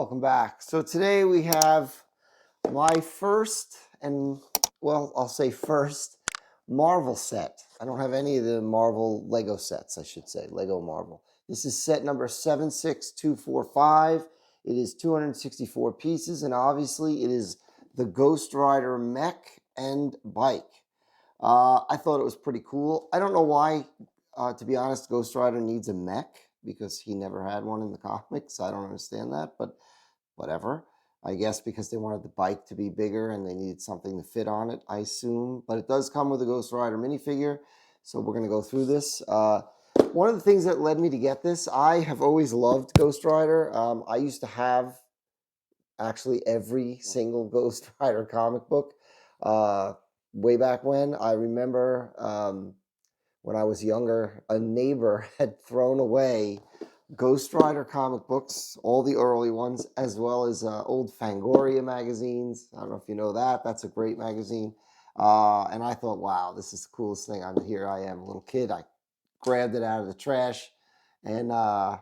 welcome back. So today we have my first and, well, I'll say first Marvel set. I don't have any of the Marvel Lego sets, I should say, Lego Marvel. This is set number 76245. It is 264 pieces, and obviously it is the Ghost Rider mech and bike. I thought it was pretty cool. I don't know why, to be honest, Ghost Rider needs a mech, because he never had one in the comics. I don't understand that, but whatever. I guess because they wanted the bike to be bigger and they needed something to fit on it, I assume. But it does come with a Ghost Rider minifigure, so we're going to go through this. One of the things that led me to get this, I have always loved Ghost Rider. I used to have actually every single Ghost Rider comic book way back when. I remember when I was younger, a neighbor had thrown away Ghost Rider comic books, all the early ones, as well as old Fangoria magazines. I don't know if you know that. That's a great magazine. And I thought, wow, this is the coolest thing. Here I am, a little kid. I grabbed it out of the trash. And, I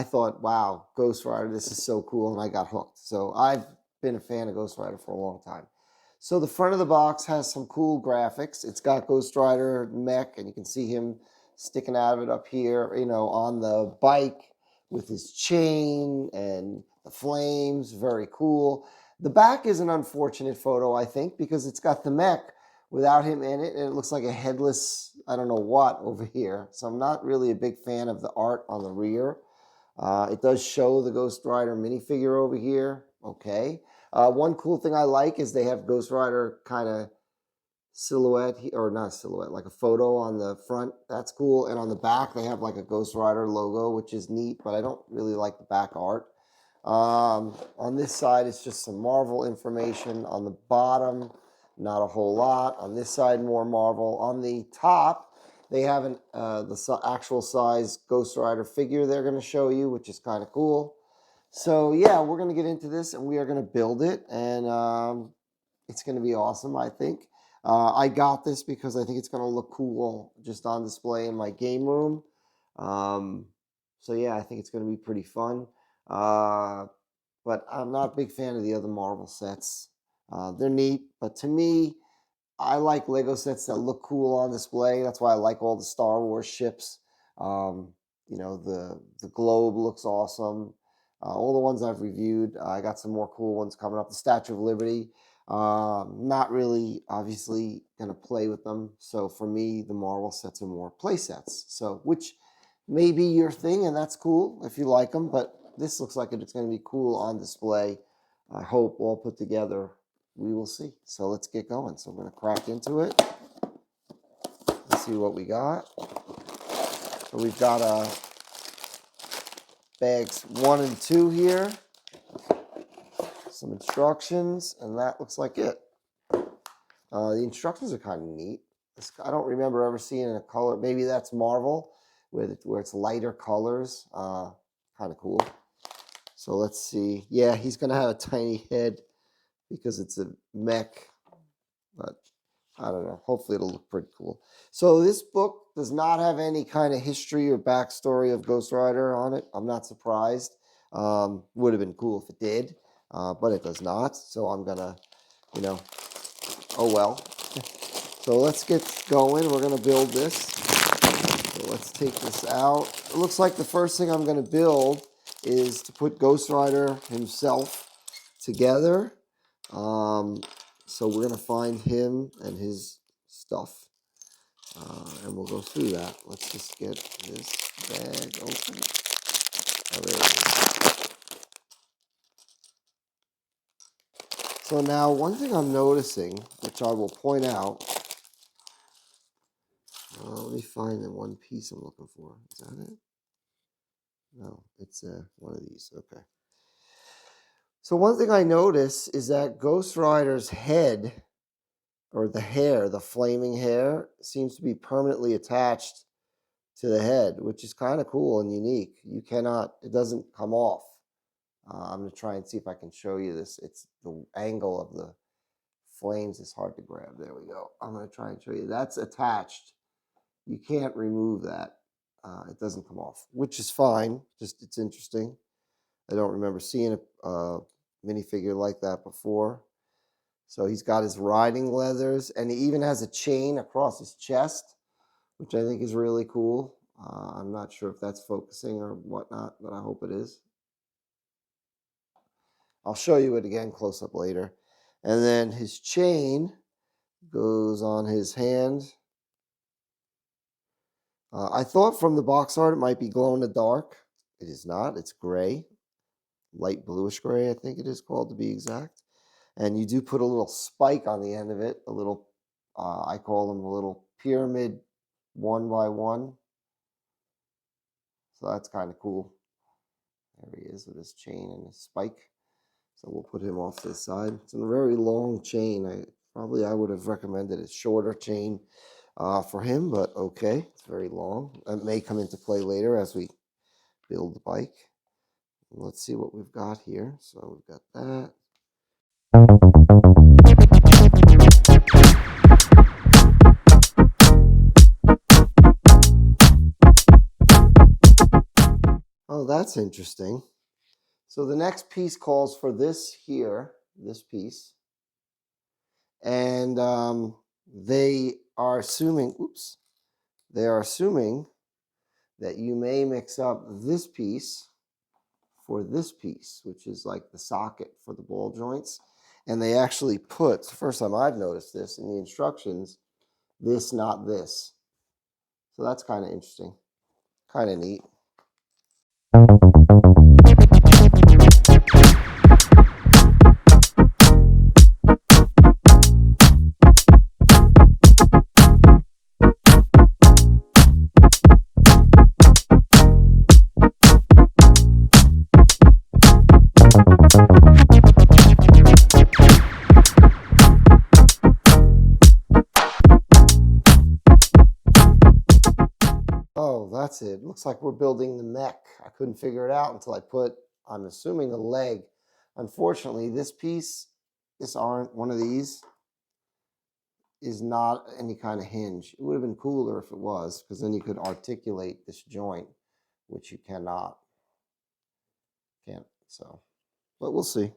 thought, wow, Ghost Rider, this is so cool. And I got hooked. So I've been a fan of Ghost Rider for a long time. So the front of the box has some cool graphics. It's got Ghost Rider mech, and you can see him sticking out of it up here, on the bike with his chain and the flames. Very cool. The back is an unfortunate photo, I think, because it's got the mech without him in it, and it looks like a headless, I don't know what, over here. So I'm not really a big fan of the art on the rear. It does show the Ghost Rider minifigure over here. Okay. One cool thing I like is they have Ghost Rider kind of silhouette, or not silhouette, like a photo on the front. That's cool. And on the back, they have like a Ghost Rider logo, which is neat, but I don't really like the back art. On this side, it's just some Marvel information. On the bottom, not a whole lot. On this side, more Marvel. On the top, they have the actual size Ghost Rider figure they're going to show you, which is kind of cool. So yeah, we're going to get into this, and we are going to build it, and it's going to be awesome, I think. I got this because I think it's going to look cool just on display in my game room. So yeah, I think it's going to be pretty fun. But I'm not a big fan of the other Marvel sets. They're neat, but to me, I like Lego sets that look cool on display. That's why I like all the Star Wars ships. The globe looks awesome. All the ones I've reviewed. I got some more cool ones coming up. The Statue of Liberty. Not really, obviously, going to play with them. So for me, the Marvel sets are more play sets. So, which may be your thing, and that's cool if you like them. But this looks like it's going to be cool on display. I hope all put together. We will see. So let's get going. So I'm going to crack into it. Let's see what we got. So we've got bags 1 and 2 here. Some instructions, and that looks like it. The instructions are kind of neat. I don't remember ever seeing a color. Maybe that's Marvel, where it's lighter colors. Kind of cool. So let's see. Yeah, he's going to have a tiny head because it's a mech, but I don't know. Hopefully it'll look pretty cool. So this book does not have any kind of history or backstory of Ghost Rider on it. I'm not surprised. Would have been cool if it did, but it does not. So I'm going to, oh well. So let's get going. We're going to build this. So let's take this out. It looks like the first thing I'm going to build is to put Ghost Rider himself together. So we're going to find him and his stuff. And we'll go through that. Let's just get this bag open. Oh, there it is. So now, one thing I'm noticing, which I will point out, let me find the one piece I'm looking for. Is that it? No, it's one of these. Okay. So one thing I notice is that Ghost Rider's head, or the hair, the flaming hair, seems to be permanently attached to the head, which is kind of cool and unique. It doesn't come off. I'm going to try and see if I can show you this. It's the angle of the flames is hard to grab. There we go. I'm going to try and show you. That's attached. You can't remove that. It doesn't come off, which is fine. Just it's interesting. I don't remember seeing a minifigure like that before. So he's got his riding leathers, and he even has a chain across his chest, which I think is really cool. I'm not sure if that's focusing or whatnot, but I hope it is. I'll show you it again close up later. And then his chain goes on his hand. I thought from the box art it might be glow in the dark. It is not. It's gray, light bluish gray, I think it is called to be exact. And you do put a little spike on the end of it, a little, I call them a little pyramid 1x1. So that's kind of cool. There he is with his chain and his spike. So we'll put him off to the side. It's a very long chain. I would have recommended a shorter chain for him, but okay, it's very long. It may come into play later as we build the bike. Let's see what we've got here. So we've got that. Oh, that's interesting. So the next piece calls for this here, this piece. And they are assuming that you may mix up this piece for this piece, which is like the socket for the ball joints. And they actually put, it's the first time I've noticed this in the instructions, this, not this. So that's kind of interesting, kind of neat. Oh, that's it. Looks like we're building the mech. I couldn't figure it out until I put, I'm assuming, a leg. Unfortunately, this piece, this aren't one of these, is not any kind of hinge. It would have been cooler if it was, because then you could articulate this joint, which you cannot. Can't, so, but we'll see.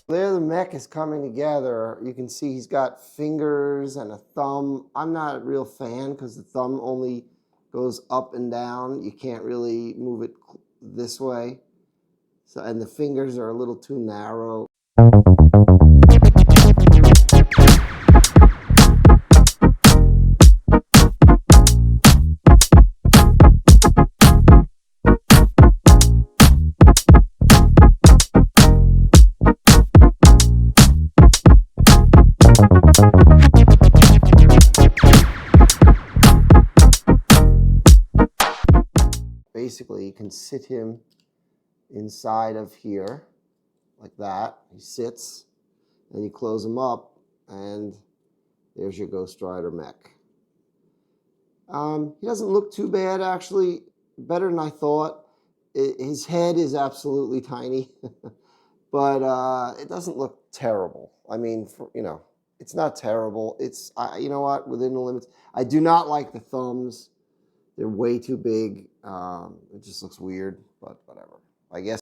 There the mech is coming together. You can see he's got fingers and a thumb. I'm not a real fan because the thumb only goes up and down. You can't really move it this way. So, and the fingers are a little too narrow. Basically, you can sit him inside of here like that. He sits, and you close him up, and there's your Ghost Rider mech. He doesn't look too bad, actually. Better than I thought. His head is absolutely tiny, but it doesn't look terrible. I mean, it's not terrible. It's, you know what, within the limits. I do not like the thumbs. They're way too big. It just looks weird, but whatever. I guess.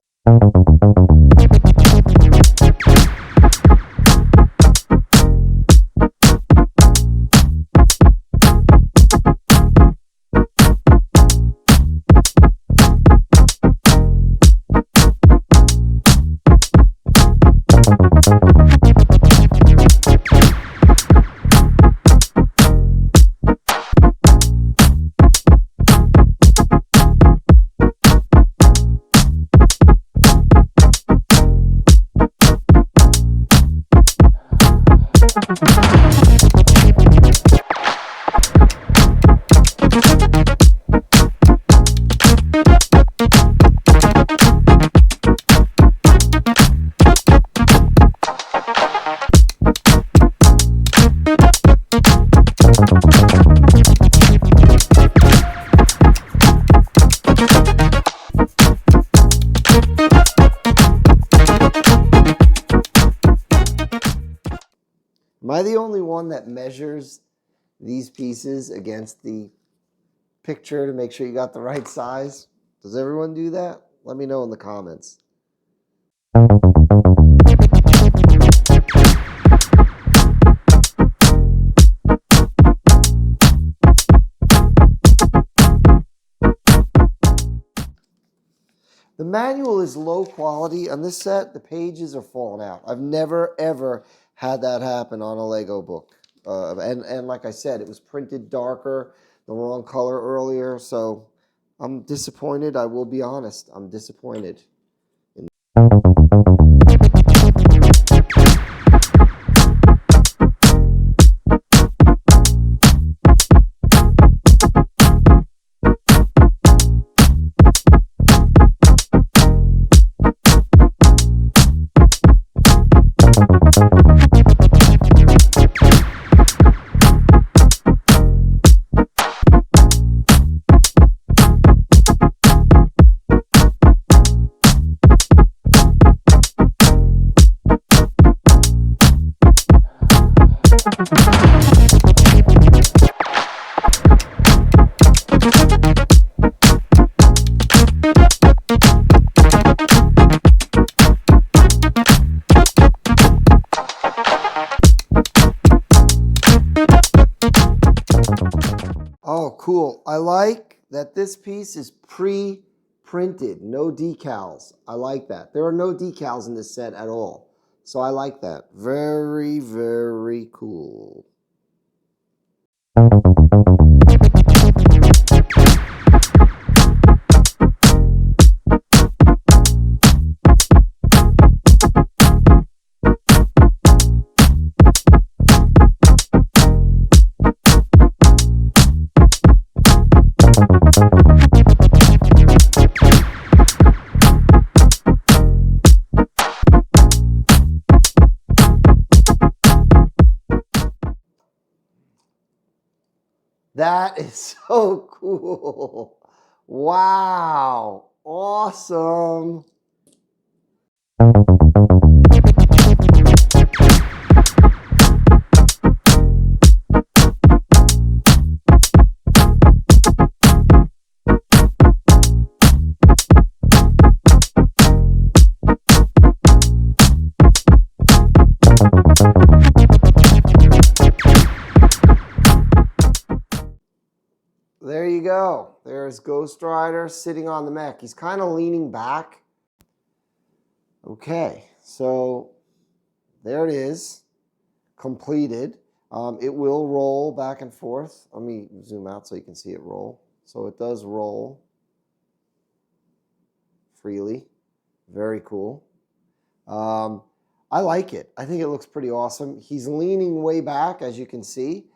I the only one that measures these pieces against the picture to make sure you got the right size? Does everyone do that? Let me know in the comments. The manual is low quality. On this set, the pages are falling out. I've never, ever had that happen on a Lego book. And like I said, it was printed darker, the wrong color earlier. So I'm disappointed. I will be honest. I'm disappointed. Oh, cool. I like that this piece is pre-printed, no decals. I like that. There are no decals in this set at all. So I like that. Very, very cool. That is so cool. Wow. Awesome. There you go. There's Ghost Rider sitting on the mech. He's kind of leaning back. Okay, so there it is, completed. It will roll back and forth. Let me zoom out so you can see it roll. So it does roll freely. Very cool. I like it. I think it looks pretty awesome. He's leaning way back, as you can see.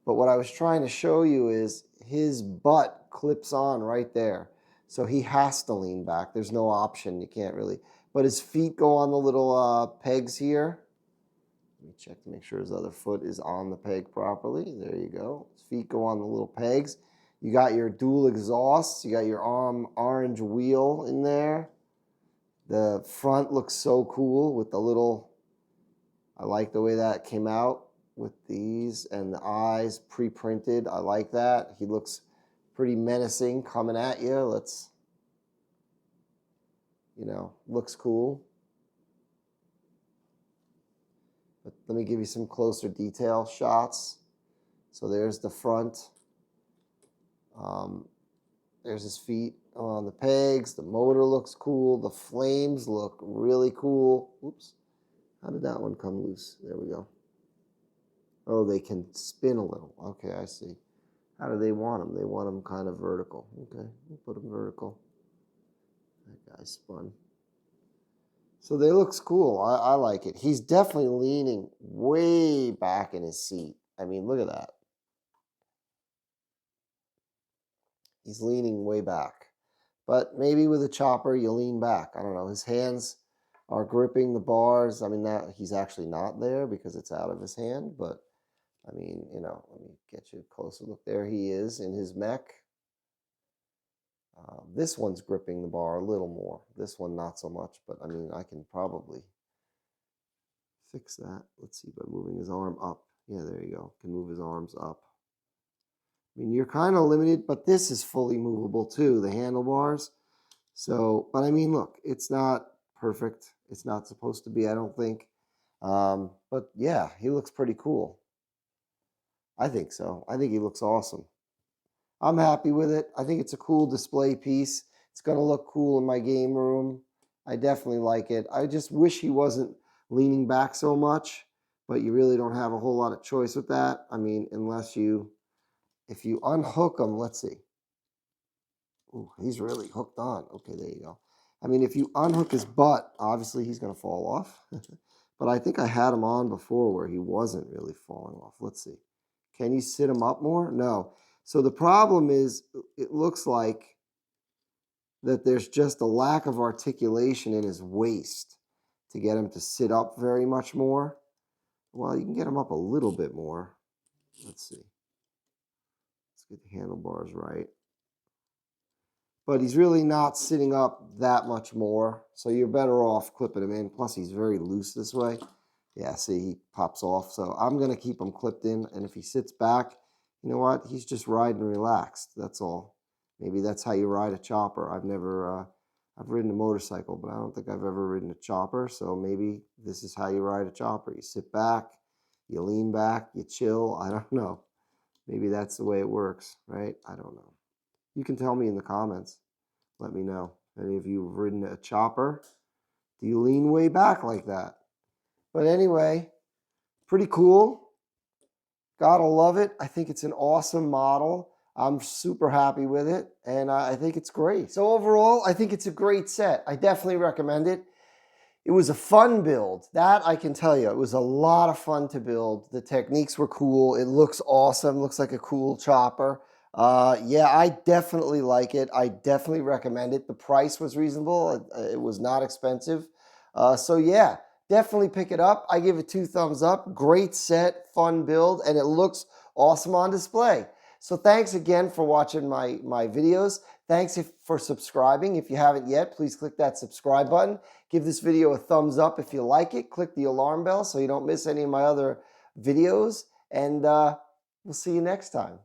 But what I was trying to show you is his butt clips on right there. So he has to lean back. There's no option. You can't really. But his feet go on the little pegs here. Let me check to make sure his other foot is on the peg properly. There you go. His feet go on the little pegs. You got your dual exhausts. You got your orange wheel in there. The front looks so cool with the little, I like the way that came out with these and the eyes pre-printed. I like that. He looks pretty menacing coming at you. Let's, looks cool. But let me give you some closer detail shots. So there's the front. There's his feet on the pegs. The motor looks cool. The flames look really cool. Oops. How did that one come loose? There we go. Oh, they can spin a little. Okay, I see. How do they want them? They want them kind of vertical. Okay, we'll put them vertical. That guy spun. So they looks cool. I like it. He's definitely leaning way back in his seat. I mean, look at that. He's leaning way back. But maybe with a chopper, you lean back. I don't know. His hands are gripping the bars. I mean, that he's actually not there because it's out of his hand. But, I mean, let me get you a closer look. There he is in his mech. This one's gripping the bar a little more. This one, not so much. But, I mean, I can probably fix that. Let's see, by moving his arm up. Yeah, there you go. Can move his arms up. I mean, you're kind of limited, but this is fully movable too, the handlebars. So, but I mean, look, it's not perfect. It's not supposed to be, I don't think. But yeah, he looks pretty cool. I think so. I think he looks awesome. I'm happy with it. I think it's a cool display piece. It's going to look cool in my game room. I definitely like it. I just wish he wasn't leaning back so much, but you really don't have a whole lot of choice with that. I mean, unless you, if you unhook him, let's see. Ooh, he's really hooked on. Okay, there you go. I mean, if you unhook his butt, obviously he's going to fall off. But I think I had him on before where he wasn't really falling off. Let's see. Can you sit him up more? No. So the problem is, it looks like that there's just a lack of articulation in his waist to get him to sit up very much more. Well, you can get him up a little bit more. Let's see. Let's get the handlebars right. But he's really not sitting up that much more. So you're better off clipping him in. Plus, he's very loose this way. Yeah, see, he pops off. So I'm going to keep him clipped in. And if he sits back, you know what? He's just riding relaxed. That's all. Maybe that's how you ride a chopper. I've ridden a motorcycle, but I don't think I've ever ridden a chopper. So maybe this is how you ride a chopper. You sit back, you lean back, you chill. I don't know. Maybe that's the way it works, right? I don't know. You can tell me in the comments. Let me know. Any of you have ridden a chopper? Do you lean way back like that? But anyway, pretty cool. Gotta love it. I think it's an awesome model. I'm super happy with it, and I think it's great. So overall, I think it's a great set. I definitely recommend it. It was a fun build. That I can tell you. It was a lot of fun to build. The techniques were cool. It looks awesome. Looks like a cool chopper. Yeah, I definitely like it. I definitely recommend it. The price was reasonable. It was not expensive. So yeah, definitely pick it up. I give it 2 thumbs up. Great set, fun build, and it looks awesome on display. So thanks again for watching my videos. Thanks for subscribing. If you haven't yet, please click that subscribe button. Give this video a thumbs up if you like it. Click the alarm bell so you don't miss any of my other videos. And we'll see you next time.